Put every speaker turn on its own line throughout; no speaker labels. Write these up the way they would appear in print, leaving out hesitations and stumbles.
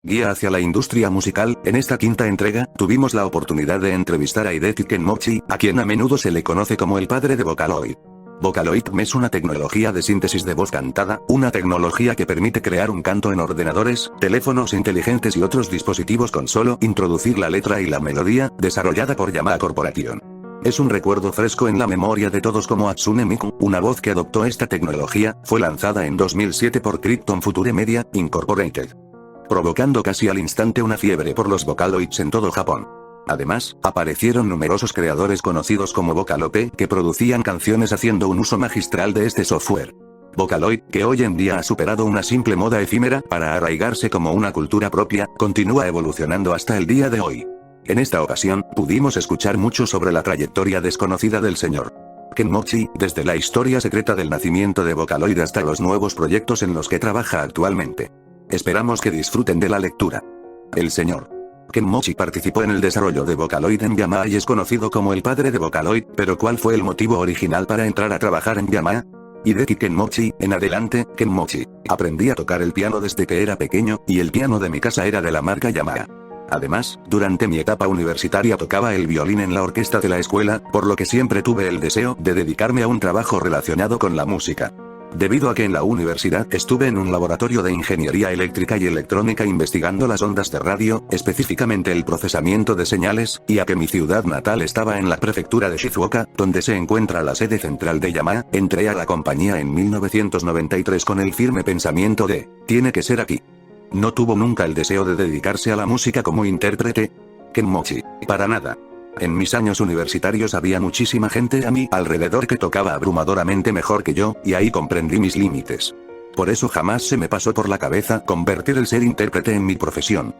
Guía hacia la industria musical. En esta quinta entrega, tuvimos la oportunidad de entrevistar a Hideki Kenmochi, a quien a menudo se le conoce como el padre de Vocaloid. Vocaloid es una tecnología de síntesis de voz cantada, una tecnología que permite crear un canto en ordenadores, teléfonos inteligentes y otros dispositivos con solo introducir la letra y la melodía, desarrollada por Yamaha Corporation. Es un recuerdo fresco en la memoria de todos como Hatsune Miku, una voz que adoptó esta tecnología, fue lanzada en 2007 por Krypton Future Media, Incorporated, provocando casi al instante una fiebre por los Vocaloids en todo Japón. Además, aparecieron numerosos creadores conocidos como Vocalope, que producían canciones haciendo un uso magistral de este software. Vocaloid, que hoy en día ha superado una simple moda efímera para arraigarse como una cultura propia, continúa evolucionando hasta el día de hoy. En esta ocasión, pudimos escuchar mucho sobre la trayectoria desconocida del señor Kenmochi, desde la historia secreta del nacimiento de Vocaloid hasta los nuevos proyectos en los que trabaja actualmente. Esperamos que disfruten de la lectura. El señor Kenmochi participó en el desarrollo de Vocaloid en Yamaha y es conocido como el padre de Vocaloid, pero ¿cuál fue el motivo original para entrar a trabajar en Yamaha? Hideki Kenmochi, en adelante, Kenmochi. Aprendí a tocar el piano desde que era pequeño, y el piano de mi casa era de la marca Yamaha. Además, durante mi etapa universitaria tocaba el violín en la orquesta de la escuela, por lo que siempre tuve el deseo de dedicarme a un trabajo relacionado con la música. Debido a que en la universidad estuve en un laboratorio de ingeniería eléctrica y electrónica investigando las ondas de radio, específicamente el procesamiento de señales, y a que mi ciudad natal estaba en la prefectura de Shizuoka, donde se encuentra la sede central de Yamaha, entré a la compañía en 1993 con el firme pensamiento de, tiene que ser aquí. No tuvo nunca el deseo de dedicarse a la música como intérprete Kenmochi, para nada. En mis años universitarios había muchísima gente a mi alrededor que tocaba abrumadoramente mejor que yo, y ahí comprendí mis límites. Por eso jamás se me pasó por la cabeza convertir el ser intérprete en mi profesión.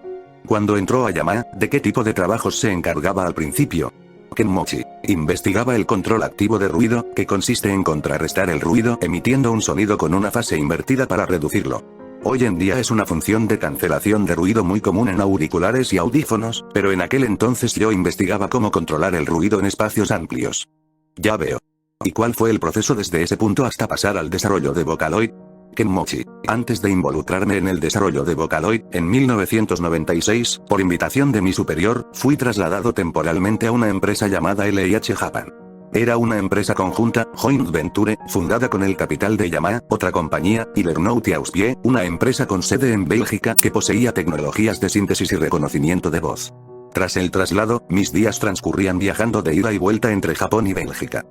Cuando entró a Yamaha, ¿de qué tipo de trabajos se encargaba al principio? Kenmochi investigaba el control activo de ruido, que consiste en contrarrestar el ruido emitiendo un sonido con una fase invertida para reducirlo. Hoy en día es una función de cancelación de ruido muy común en auriculares y audífonos, pero en aquel entonces yo investigaba cómo controlar el ruido en espacios amplios. Ya veo. ¿Y cuál fue el proceso desde ese punto hasta pasar al desarrollo de Vocaloid? Kenmochi. Antes de involucrarme en el desarrollo de Vocaloid, en 1996, por invitación de mi superior, fui trasladado temporalmente a una empresa llamada LIH Japan. Era una empresa conjunta, joint venture, fundada con el capital de Yamaha, otra compañía, y Lernout y Auspie, una empresa con sede en Bélgica que poseía tecnologías de síntesis y reconocimiento de voz. Tras el traslado, mis días transcurrían viajando de ida y vuelta entre Japón y Bélgica.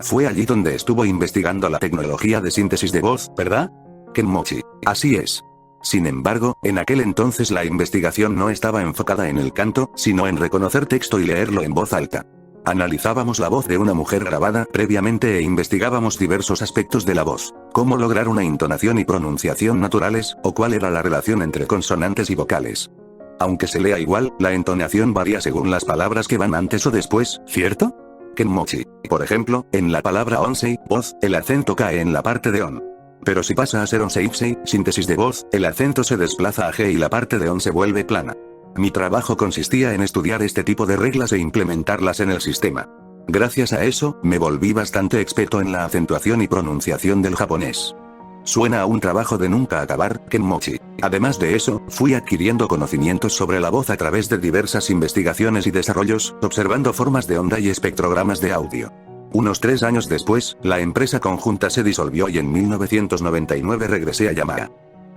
Fue allí donde estuvo investigando la tecnología de síntesis de voz, ¿verdad? Kenmochi. Así es. Sin embargo, en aquel entonces la investigación no estaba enfocada en el canto, sino en reconocer texto y leerlo en voz alta. Analizábamos la voz de una mujer grabada previamente e investigábamos diversos aspectos de la voz, cómo lograr una entonación y pronunciación naturales, o cuál era la relación entre consonantes y vocales. Aunque se lea igual, la entonación varía según las palabras que van antes o después, ¿cierto? Kenmochi. Por ejemplo, en la palabra onsei, voz, el acento cae en la parte de on. Pero si pasa a ser onseipsei, síntesis de voz, el acento se desplaza a g y la parte de on se vuelve plana. Mi trabajo consistía en estudiar este tipo de reglas e implementarlas en el sistema. Gracias a eso, me volví bastante experto en la acentuación y pronunciación del japonés. Suena a un trabajo de nunca acabar, Kenmochi. Además de eso, fui adquiriendo conocimientos sobre la voz a través de diversas investigaciones y desarrollos, observando formas de onda y espectrogramas de audio. Unos 3 años después, la empresa conjunta se disolvió y en 1999 regresé a Yamaha.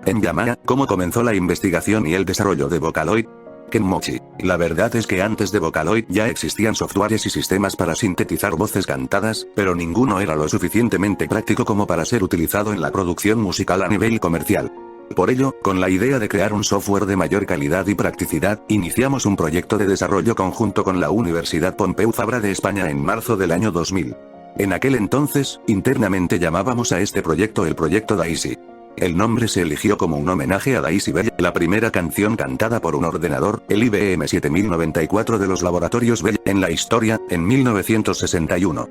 En Yamaha, ¿cómo comenzó la investigación y el desarrollo de Vocaloid? Kenmochi. La verdad es que antes de Vocaloid ya existían softwares y sistemas para sintetizar voces cantadas, pero ninguno era lo suficientemente práctico como para ser utilizado en la producción musical a nivel comercial. Por ello, con la idea de crear un software de mayor calidad y practicidad, iniciamos un proyecto de desarrollo conjunto con la Universidad Pompeu Fabra de España en marzo del año 2000. En aquel entonces, internamente llamábamos a este proyecto el Proyecto Daisy. El nombre se eligió como un homenaje a Daisy Bell, la primera canción cantada por un ordenador, el IBM 7094 de los laboratorios Bell, en la historia, en 1961.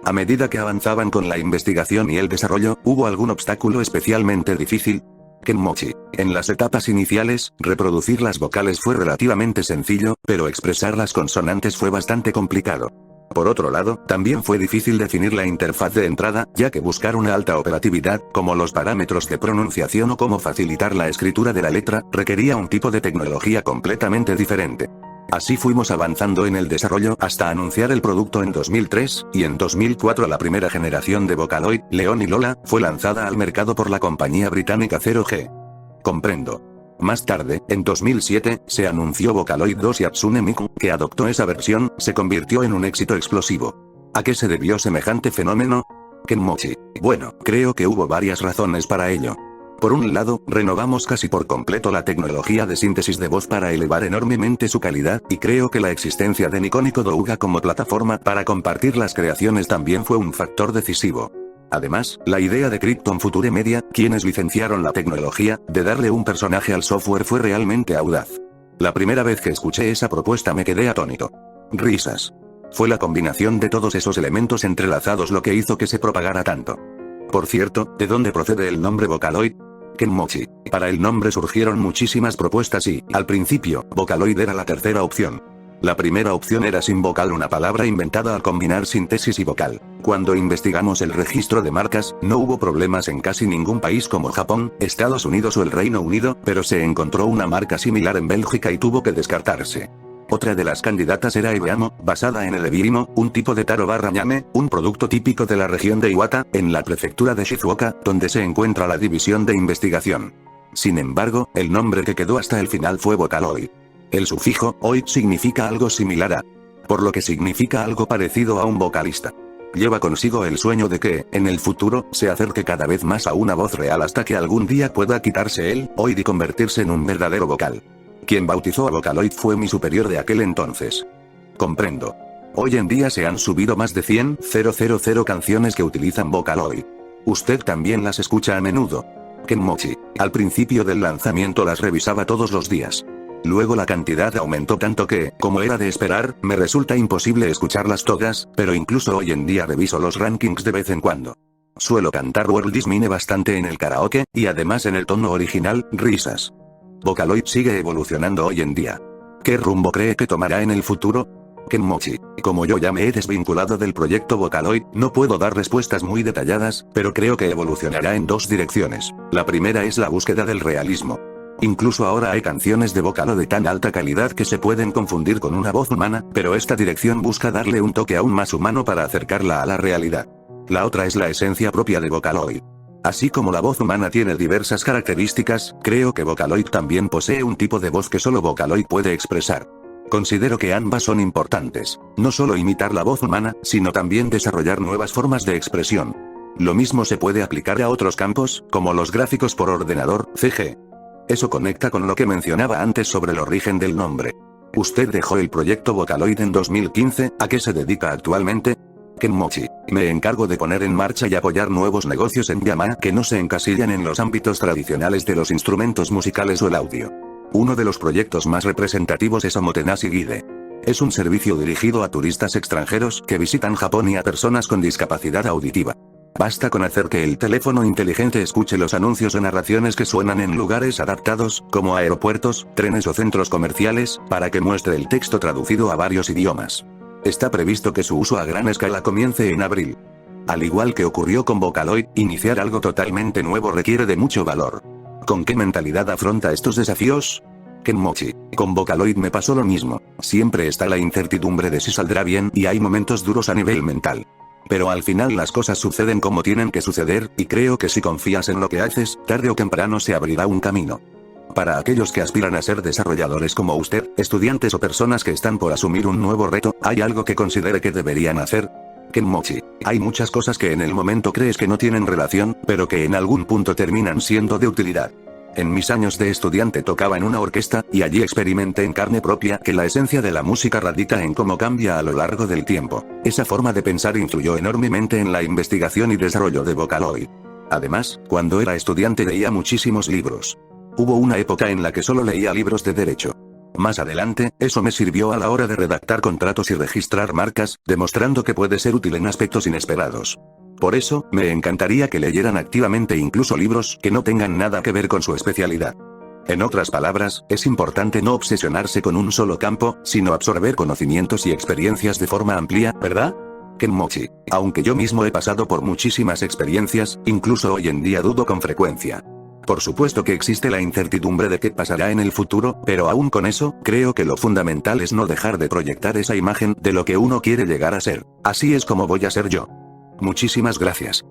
A medida que avanzaban con la investigación y el desarrollo, ¿hubo algún obstáculo especialmente difícil? Kenmochi. En las etapas iniciales, reproducir las vocales fue relativamente sencillo, pero expresar las consonantes fue bastante complicado. Por otro lado, también fue difícil definir la interfaz de entrada, ya que buscar una alta operatividad, como los parámetros de pronunciación o cómo facilitar la escritura de la letra, requería un tipo de tecnología completamente diferente. Así fuimos avanzando en el desarrollo hasta anunciar el producto en 2003, y en 2004 la primera generación de Vocaloid, Leon y Lola, fue lanzada al mercado por la compañía británica 0G. Comprendo. Más tarde, en 2007, se anunció Vocaloid 2 y Hatsune Miku, que adoptó esa versión, se convirtió en un éxito explosivo. ¿A qué se debió semejante fenómeno? Kenmochi. Bueno, creo que hubo varias razones para ello. Por un lado, renovamos casi por completo la tecnología de síntesis de voz para elevar enormemente su calidad, y creo que la existencia de Niconico Douga como plataforma para compartir las creaciones también fue un factor decisivo. Además, la idea de Krypton Future Media, quienes licenciaron la tecnología, de darle un personaje al software fue realmente audaz. La primera vez que escuché esa propuesta me quedé atónito. Risas. Fue la combinación de todos esos elementos entrelazados lo que hizo que se propagara tanto. Por cierto, ¿de dónde procede el nombre Vocaloid? Kenmochi. Para el nombre surgieron muchísimas propuestas y, al principio, Vocaloid era la tercera opción. La primera opción era sin vocal, una palabra inventada al combinar síntesis y vocal. Cuando investigamos el registro de marcas, no hubo problemas en casi ningún país como Japón, Estados Unidos o el Reino Unido, pero se encontró una marca similar en Bélgica y tuvo que descartarse. Otra de las candidatas era Ebeamo, basada en el ebirimo, un tipo de taro barra ñame, un producto típico de la región de Iwata, en la prefectura de Shizuoka, donde se encuentra la división de investigación. Sin embargo, el nombre que quedó hasta el final fue Vocaloid. El sufijo oid significa algo similar a, por lo que significa algo parecido a un vocalista. Lleva consigo el sueño de que, en el futuro, se acerque cada vez más a una voz real hasta que algún día pueda quitarse el oid y convertirse en un verdadero vocal. Quien bautizó a Vocaloid fue mi superior de aquel entonces. Comprendo. Hoy en día se han subido más de 100.000 canciones que utilizan Vocaloid. Usted también las escucha a menudo. Kenmochi. Al principio del lanzamiento las revisaba todos los días. Luego la cantidad aumentó tanto que, como era de esperar, me resulta imposible escucharlas todas, pero incluso hoy en día reviso los rankings de vez en cuando. Suelo cantar World is Mine bastante en el karaoke, y además en el tono original, risas. Vocaloid sigue evolucionando hoy en día. ¿Qué rumbo cree que tomará en el futuro? Kenmochi. Como yo ya me he desvinculado del proyecto Vocaloid, no puedo dar respuestas muy detalladas, pero creo que evolucionará en dos direcciones. La primera es la búsqueda del realismo. Incluso ahora hay canciones de Vocaloid de tan alta calidad que se pueden confundir con una voz humana, pero esta dirección busca darle un toque aún más humano para acercarla a la realidad. La otra es la esencia propia de Vocaloid. Así como la voz humana tiene diversas características, creo que Vocaloid también posee un tipo de voz que solo Vocaloid puede expresar. Considero que ambas son importantes. No solo imitar la voz humana, sino también desarrollar nuevas formas de expresión. Lo mismo se puede aplicar a otros campos, como los gráficos por ordenador, CG. Eso conecta con lo que mencionaba antes sobre el origen del nombre. Usted dejó el proyecto Vocaloid en 2015, ¿a qué se dedica actualmente? Kenmochi. Me encargo de poner en marcha y apoyar nuevos negocios en Yamaha que no se encasillan en los ámbitos tradicionales de los instrumentos musicales o el audio. Uno de los proyectos más representativos es Omotenashi Guide. Es un servicio dirigido a turistas extranjeros que visitan Japón y a personas con discapacidad auditiva. Basta con hacer que el teléfono inteligente escuche los anuncios o narraciones que suenan en lugares adaptados, como aeropuertos, trenes o centros comerciales, para que muestre el texto traducido a varios idiomas. Está previsto que su uso a gran escala comience en abril. Al igual que ocurrió con Vocaloid, iniciar algo totalmente nuevo requiere de mucho valor. ¿Con qué mentalidad afronta estos desafíos? Kenmochi. Con Vocaloid me pasó lo mismo. Siempre está la incertidumbre de si saldrá bien y hay momentos duros a nivel mental. Pero al final las cosas suceden como tienen que suceder, y creo que si confías en lo que haces, tarde o temprano se abrirá un camino. Para aquellos que aspiran a ser desarrolladores como usted, estudiantes o personas que están por asumir un nuevo reto, ¿hay algo que considere que deberían hacer? Kenmochi. Hay muchas cosas que en el momento crees que no tienen relación, pero que en algún punto terminan siendo de utilidad. En mis años de estudiante tocaba en una orquesta, y allí experimenté en carne propia que la esencia de la música radica en cómo cambia a lo largo del tiempo. Esa forma de pensar influyó enormemente en la investigación y desarrollo de Vocaloid. Además, cuando era estudiante leía muchísimos libros. Hubo una época en la que solo leía libros de derecho. Más adelante, eso me sirvió a la hora de redactar contratos y registrar marcas, demostrando que puede ser útil en aspectos inesperados. Por eso, me encantaría que leyeran activamente incluso libros que no tengan nada que ver con su especialidad. En otras palabras, es importante no obsesionarse con un solo campo, sino absorber conocimientos y experiencias de forma amplia, ¿verdad? Kenmochi. Aunque yo mismo he pasado por muchísimas experiencias, incluso hoy en día dudo con frecuencia. Por supuesto que existe la incertidumbre de qué pasará en el futuro, pero aún con eso, creo que lo fundamental es no dejar de proyectar esa imagen de lo que uno quiere llegar a ser. Así es como voy a ser yo. Muchísimas gracias.